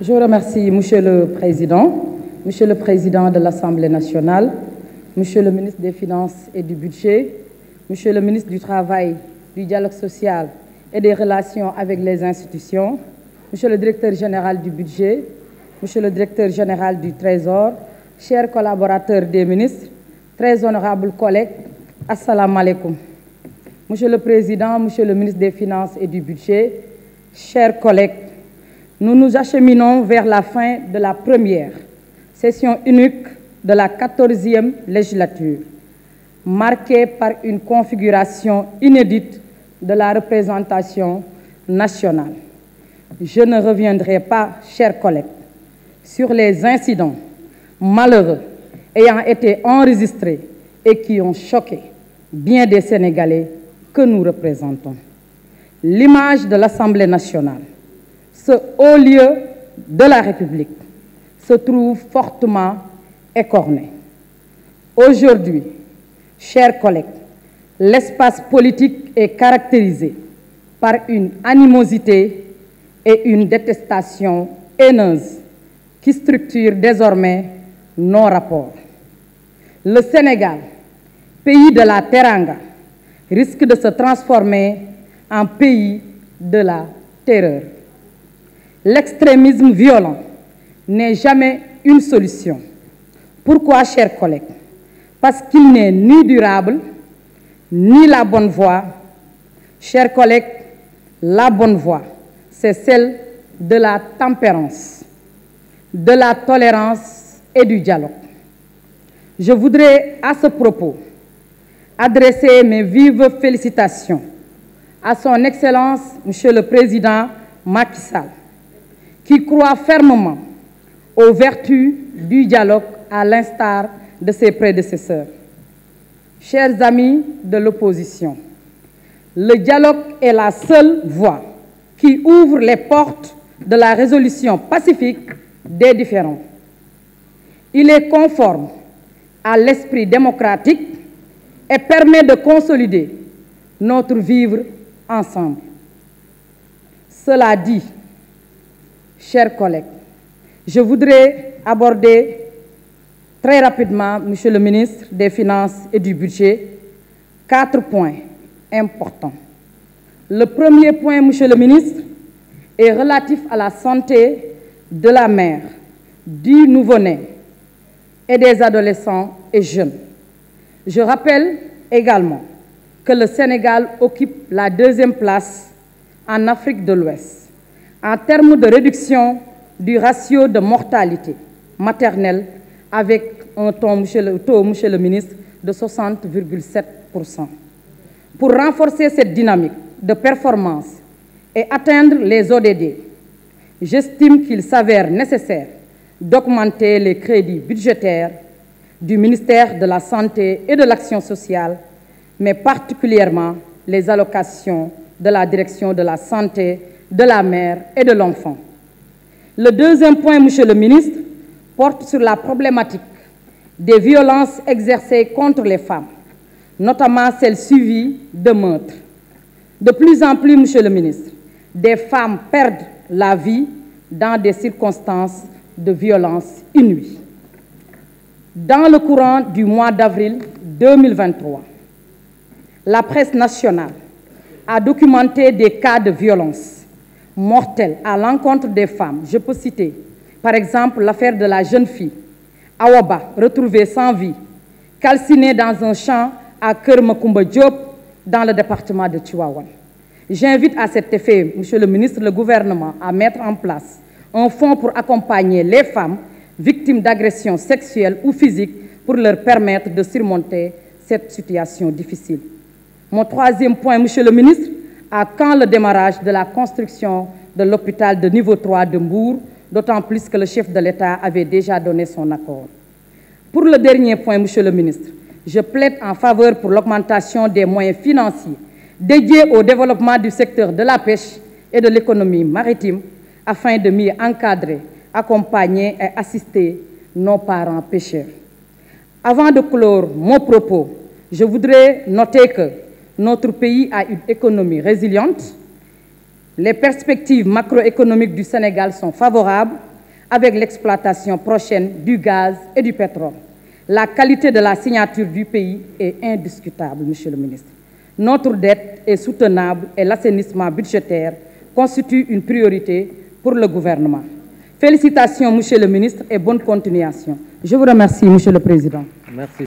Je vous remercie, Monsieur le Président de l'Assemblée nationale, Monsieur le ministre des Finances et du Budget, Monsieur le ministre du Travail, du Dialogue social et des Relations avec les institutions, Monsieur le Directeur général du Budget, Monsieur le Directeur général du Trésor, chers collaborateurs des ministres, très honorables collègues, Assalamu alaikum. Monsieur le Président, Monsieur le ministre des Finances et du Budget, chers collègues, nous nous acheminons vers la fin de la première session unique de la 14e législature, marquée par une configuration inédite de la représentation nationale. Je ne reviendrai pas, chers collègues, sur les incidents malheureux ayant été enregistrés et qui ont choqué bien des Sénégalais que nous représentons. L'image de l'Assemblée nationale, ce haut lieu de la République, se trouve fortement écorné. Aujourd'hui, chers collègues, l'espace politique est caractérisé par une animosité et une détestation haineuse qui structurent désormais nos rapports. Le Sénégal, pays de la Teranga, risque de se transformer en pays de la terreur. L'extrémisme violent n'est jamais une solution. Pourquoi, chers collègues? Parce qu'il n'est ni durable, ni la bonne voie. Chers collègues, la bonne voie, c'est celle de la tempérance, de la tolérance et du dialogue. Je voudrais, à ce propos, adresser mes vives félicitations à son Excellence, Monsieur le Président Macky Sall, qui croit fermement aux vertus du dialogue à l'instar de ses prédécesseurs. Chers amis de l'opposition, le dialogue est la seule voie qui ouvre les portes de la résolution pacifique des différends. Il est conforme à l'esprit démocratique et permet de consolider notre vivre ensemble. Cela dit, chers collègues, je voudrais aborder très rapidement, Monsieur le ministre des Finances et du Budget, 4 points importants. Le premier point, Monsieur le ministre, est relatif à la santé de la mère, du nouveau-né et des adolescents et jeunes. Je rappelle également que le Sénégal occupe la 2e place en Afrique de l'Ouest en termes de réduction du ratio de mortalité maternelle avec un taux, Monsieur le ministre, de 60,7%. Pour renforcer cette dynamique de performance et atteindre les ODD, j'estime qu'il s'avère nécessaire d'augmenter les crédits budgétaires du ministère de la Santé et de l'Action sociale, mais particulièrement les allocations de la Direction de la Santé, de la Mère et de l'Enfant. Le deuxième point, Monsieur le ministre, porte sur la problématique des violences exercées contre les femmes, notamment celles suivies de meurtres. De plus en plus, Monsieur le ministre, des femmes perdent la vie dans des circonstances de violence inouïes. Dans le courant du mois d'avril 2023, la presse nationale a documenté des cas de violence mortelle à l'encontre des femmes. Je peux citer, par exemple, l'affaire de la jeune fille Awaba, retrouvée sans vie, calcinée dans un champ à Keur-Macoumba Diop, dans le département de Tivaouane. J'invite à cet effet, Monsieur le ministre, le gouvernement à mettre en place un fonds pour accompagner les femmes victimes d'agressions sexuelles ou physiques pour leur permettre de surmonter cette situation difficile. Mon troisième point, Monsieur le ministre, à quand le démarrage de la construction de l'hôpital de niveau 3 de Mbour, d'autant plus que le chef de l'État avait déjà donné son accord. Pour le dernier point, Monsieur le ministre, je plaide en faveur pour l'augmentation des moyens financiers dédiés au développement du secteur de la pêche et de l'économie maritime afin de mieux encadrer, accompagner et assister nos parents pêcheurs. Avant de clore mon propos, je voudrais noter que notre pays a une économie résiliente Les perspectives macroéconomiques du Sénégal sont favorables avec l'exploitation prochaine du gaz et du pétrole. La qualité de la signature du pays est indiscutable, Monsieur le ministre. Notre dette est soutenable et l'assainissement budgétaire constitue une priorité pour le gouvernement. Félicitations, Monsieur le ministre, et bonne continuation. Je vous remercie, Monsieur le Président. Merci.